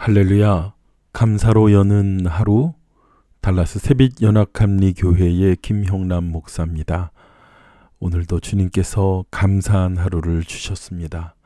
할렐루야. 감사로 여는 하루, 달라스 새빛연합감리교회의 김형남 목사입니다. 오늘도 주님께서 감사한 하루를 주셨습니다.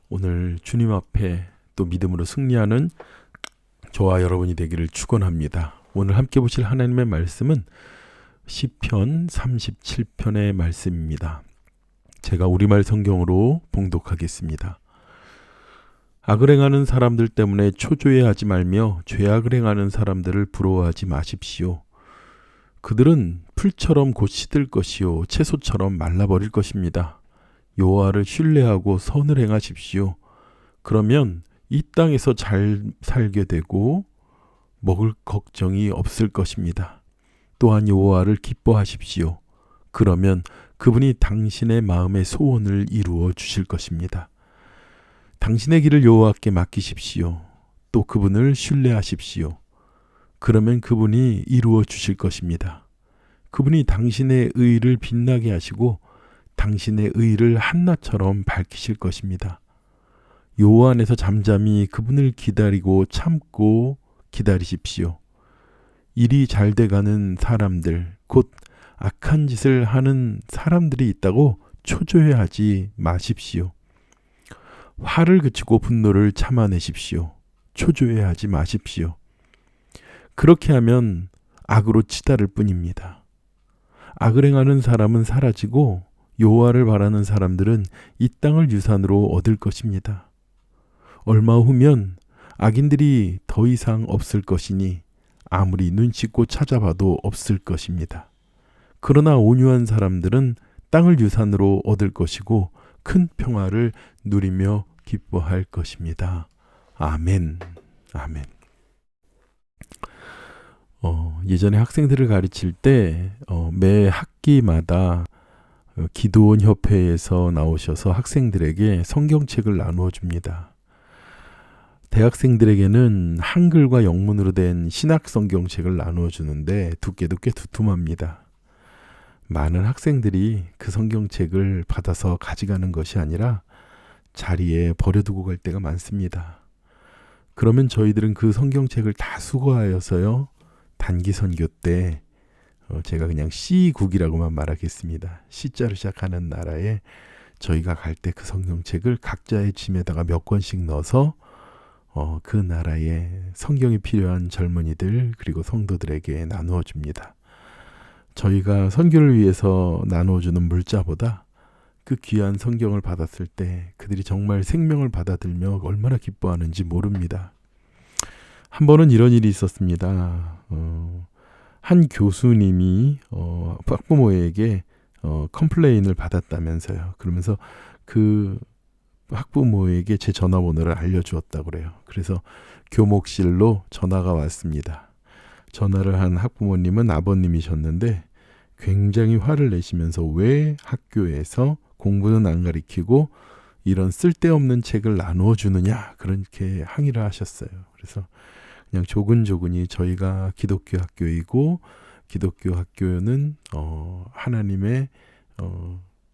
오늘 주님 앞에 또 믿음으로 승리하는 저와 여러분이 되기를 축원합니다. 오늘 함께 보실 하나님의 말씀은 시편 37편의 말씀입니다. 제가 우리말 성경으로 봉독하겠습니다. 악을 행하는 사람들 때문에 초조해하지 말며 죄악을 행하는 사람들을 부러워하지 마십시오. 그들은 풀처럼 곧 시들 것이요 채소처럼 말라버릴 것입니다. 여호와를 신뢰하고 선을 행하십시오. 그러면 이 땅에서 잘 살게 되고 먹을 걱정이 없을 것입니다. 또한 여호와를 기뻐하십시오. 그러면 그분이 당신의 마음의 소원을 이루어 주실 것입니다. 당신의 길을 여호와께 맡기십시오. 또 그분을 신뢰하십시오. 그러면 그분이 이루어 주실 것입니다. 그분이 당신의 의를 빛나게 하시고 당신의 의를 한낮처럼 밝히실 것입니다. 여호와 안에서 잠잠히 그분을 기다리고 참고 기다리십시오. 일이 잘 돼가는 사람들, 곧 악한 짓을 하는 사람들이 있다고 초조해하지 마십시오. 화를 그치고 분노를 참아내십시오. 초조해하지 마십시오. 그렇게 하면 악으로 치달을 뿐입니다. 악을 행하는 사람은 사라지고 여호와를 바라는 사람들은 이 땅을 유산으로 얻을 것입니다. 얼마 후면 악인들이 더 이상 없을 것이니 아무리 눈 씻고 찾아봐도 없을 것입니다. 그러나 온유한 사람들은 땅을 유산으로 얻을 것이고 큰 평화를 누리며 기뻐할 것입니다. 아멘. 아멘. 예전에 학생들을 가르칠 때 매 학기마다 기도원 협회에서 나오셔서 학생들에게 성경책을 나누어 줍니다. 대학생들에게는 한글과 영문으로 된 신학 성경책을 나누어 주는데 두께도 꽤 두툼합니다. 많은 학생들이 그 성경책을 받아서 가져가는 것이 아니라 자리에 버려두고 갈 때가 많습니다. 그러면 저희들은 그 성경책을 다 수거하여서요, 단기 선교 때 제가 그냥 C국이라고만 말하겠습니다. C자로 시작하는 나라에 저희가 갈 때 그 성경책을 각자의 짐에다가 몇 권씩 넣어서 그 나라에 성경이 필요한 젊은이들 그리고 성도들에게 나누어 줍니다. 저희가 선교를 위해서 나누어주는 물자보다 그 귀한 성경을 받았을 때 그들이 정말 생명을 받아들며 얼마나 기뻐하는지 모릅니다. 한 번은 이런 일이 있었습니다. 한 교수님이 학부모에게 컴플레인을 받았다면서요. 그러면서 그 학부모에게 제 전화번호를 알려주었다고 그래요. 그래서 교목실로 전화가 왔습니다. 전화를 한 학부모님은 아버님이셨는데 굉장히 화를 내시면서 왜 학교에서 공부는 안 가르치고 이런 쓸데없는 책을 나누어 주느냐 그렇게 항의를 하셨어요. 그래서 그냥 조근조근히 저희가 기독교 학교이고 기독교 학교는 하나님의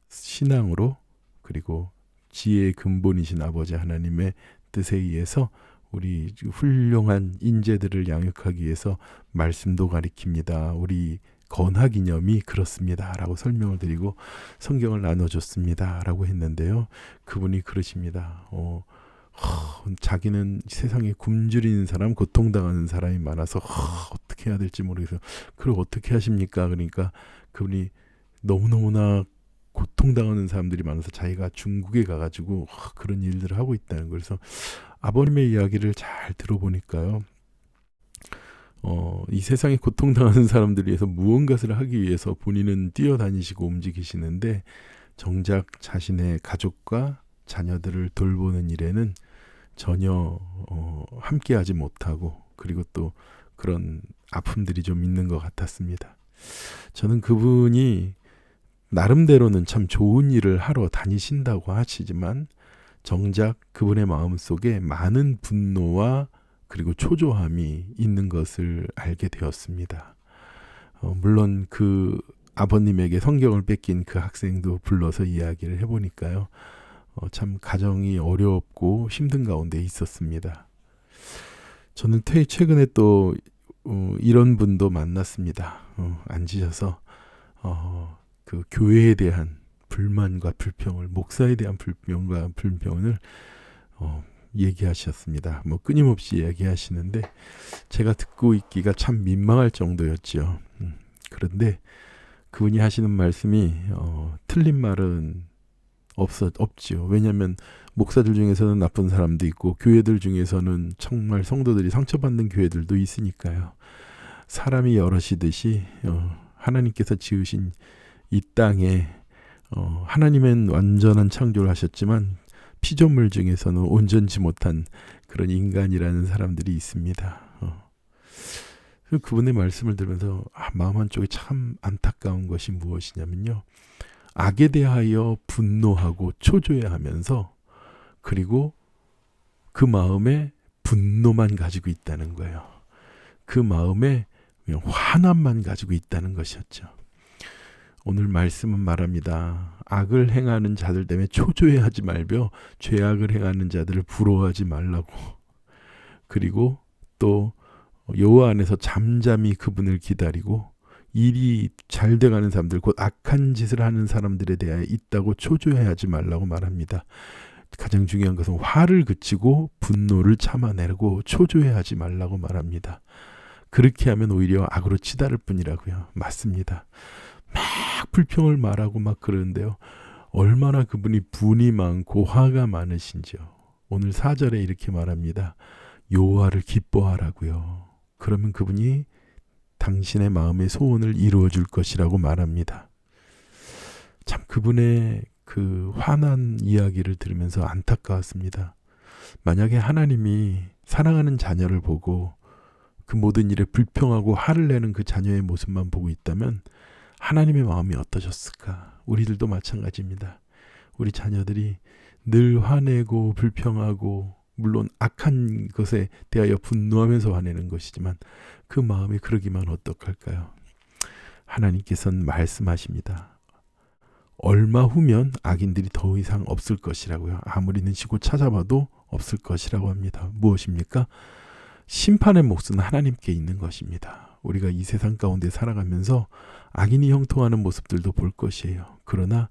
신앙으로 그리고 지혜의 근본이신 아버지 하나님의 뜻에 의해서 우리 훌륭한 인재들을 양육하기 위해서 말씀도 가리킵니다. 우리 건화기념이 그렇습니다. 라고 설명을 드리고 성경을 나눠줬습니다. 라고 했는데요. 그분이 그러십니다. 자기는 세상에 굶주리는 사람, 고통당하는 사람이 많아서 어떻게 해야 될지 모르겠어요. 그걸 어떻게 하십니까? 그러니까 그분이 너무너무나 고통당하는 사람들이 많아서 자기가 중국에 가가지고 그런 일들을 하고 있다는 거예요. 그래서 아버님의 이야기를 잘 들어보니까요. 이 세상에 고통당하는 사람들을 위해서 무언가를 하기 위해서 본인은 뛰어다니시고 움직이시는데 정작 자신의 가족과 자녀들을 돌보는 일에는 전혀 함께하지 못하고 그리고 또 그런 아픔들이 좀 있는 것 같았습니다. 저는 그분이 나름대로는 참 좋은 일을 하러 다니신다고 하시지만 정작 그분의 마음속에 많은 분노와 그리고 초조함이 있는 것을 알게 되었습니다. 물론 그 아버님에게 성경을 뺏긴 그 학생도 불러서 이야기를 해보니까요. 참 가정이 어렵고 힘든 가운데 있었습니다. 저는 최근에 또 이런 분도 만났습니다. 앉으셔서 그 교회에 대한 불만과 불평을, 목사에 대한 불평과 불평을 얘기하셨습니다. 뭐 끊임없이 얘기하시는데 제가 듣고 있기가 참 민망할 정도였죠. 그런데 그분이 하시는 말씀이 틀린 말은 없지요. 왜냐하면 목사들 중에서는 나쁜 사람도 있고 교회들 중에서는 정말 성도들이 상처받는 교회들도 있으니까요. 사람이 여럿이듯이 하나님께서 지으신 이 땅에 하나님은 완전한 창조를 하셨지만 피조물 중에서는 온전치 못한 그런 인간이라는 사람들이 있습니다. 그분의 말씀을 들으면서 마음 한쪽에 참 안타까운 것이 무엇이냐면요. 악에 대하여 분노하고 초조해하면서 그리고 그 마음에 분노만 가지고 있다는 거예요. 그 마음에 그냥 화난만 가지고 있다는 것이었죠. 오늘 말씀은 말합니다. 악을 행하는 자들 때문에 초조해하지 말며 죄악을 행하는 자들을 부러워하지 말라고. 그리고 또 여호와 안에서 잠잠히 그분을 기다리고 일이 잘 돼가는 사람들, 곧 악한 짓을 하는 사람들에 대하여 있다고 초조해하지 말라고 말합니다. 가장 중요한 것은 화를 그치고 분노를 참아내고 초조해하지 말라고 말합니다. 그렇게 하면 오히려 악으로 치달을 뿐이라고요. 맞습니다. 막 불평을 말하고 막 그러는데요. 얼마나 그분이 분이 많고 화가 많으신지요. 오늘 4절에 이렇게 말합니다. 여호와를 기뻐하라고요. 그러면 그분이 당신의 마음의 소원을 이루어 줄 것이라고 말합니다. 참 그분의 그 화난 이야기를 들으면서 안타까웠습니다. 만약에 하나님이 사랑하는 자녀를 보고 그 모든 일에 불평하고 화를 내는 그 자녀의 모습만 보고 있다면 하나님의 마음이 어떠셨을까? 우리들도 마찬가지입니다. 우리 자녀들이 늘 화내고 불평하고 물론 악한 것에 대하여 분노하면서 화내는 것이지만 그 마음이 그러기만 어떡할까요? 하나님께서는 말씀하십니다. 얼마 후면 악인들이 더 이상 없을 것이라고요. 아무리 눈치고 찾아봐도 없을 것이라고 합니다. 무엇입니까? 심판의 몫은 하나님께 있는 것입니다. 우리가 이 세상 가운데 살아가면서 악인이 형통하는 모습들도 볼 것이에요. 그러나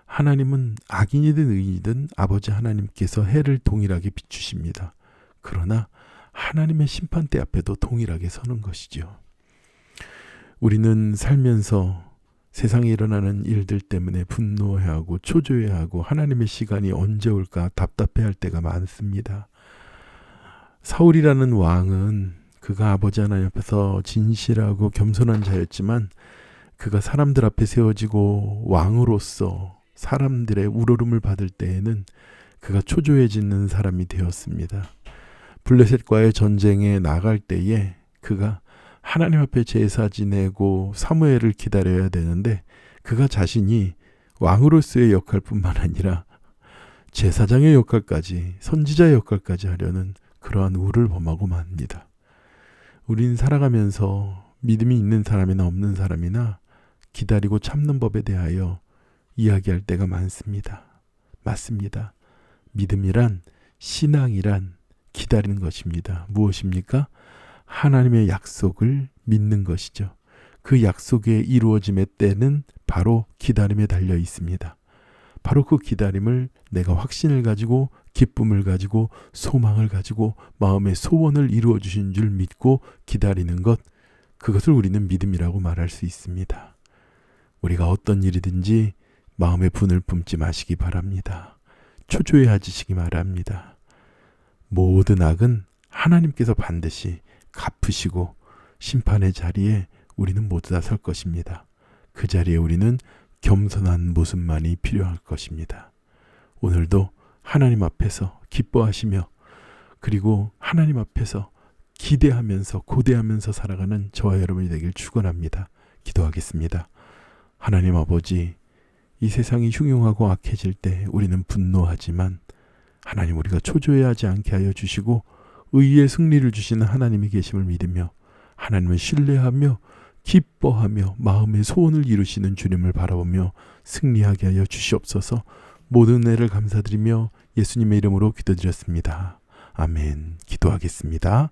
하나님은 악인이든 의인이든 아버지 하나님께서 해를 동일하게 비추십니다. 그러나 하나님의 심판대 앞에도 동일하게 서는 것이죠. 우리는 살면서 세상에 일어나는 일들 때문에 분노해하고 초조해하고 하나님의 시간이 언제 올까 답답해할 때가 많습니다. 사울이라는 왕은 그가 아버지 하나님 앞에서 진실하고 겸손한 자였지만 그가 사람들 앞에 세워지고 왕으로서 사람들의 우러름을 받을 때에는 그가 초조해지는 사람이 되었습니다. 블레셋과의 전쟁에 나갈 때에 그가 하나님 앞에 제사 지내고 사무엘을 기다려야 되는데 그가 자신이 왕으로서의 역할뿐만 아니라 제사장의 역할까지 선지자의 역할까지 하려는 그러한 우를 범하고 맙니다. 우린 살아가면서 믿음이 있는 사람이나 없는 사람이나 기다리고 참는 법에 대하여 이야기할 때가 많습니다. 맞습니다. 믿음이란 신앙이란 기다리는 것입니다. 무엇입니까? 하나님의 약속을 믿는 것이죠. 그 약속의 이루어짐의 때는 바로 기다림에 달려 있습니다. 바로 그 기다림을 내가 확신을 가지고 기쁨을 가지고 소망을 가지고 마음의 소원을 이루어 주신 줄 믿고 기다리는 것, 그것을 우리는 믿음이라고 말할 수 있습니다. 우리가 어떤 일이든지 마음의 분을 품지 마시기 바랍니다. 초조해하시기 바랍니다. 모든 악은 하나님께서 반드시 갚으시고 심판의 자리에 우리는 모두 다 설 것입니다. 그 자리에 우리는 겸손한 모습만이 필요할 것입니다. 오늘도 하나님 앞에서 기뻐하시며 그리고 하나님 앞에서 기대하면서 고대하면서 살아가는 저와 여러분이 되길 축원합니다. 기도하겠습니다. 하나님 아버지, 이 세상이 흉흉하고 악해질 때 우리는 분노하지만 하나님 우리가 초조해하지 않게 하여 주시고 의의 승리를 주시는 하나님이 계심을 믿으며 하나님을 신뢰하며 기뻐하며 마음의 소원을 이루시는 주님을 바라보며 승리하게 하여 주시옵소서. 모든 은혜를 감사드리며 예수님의 이름으로 기도드렸습니다. 아멘. 기도하겠습니다.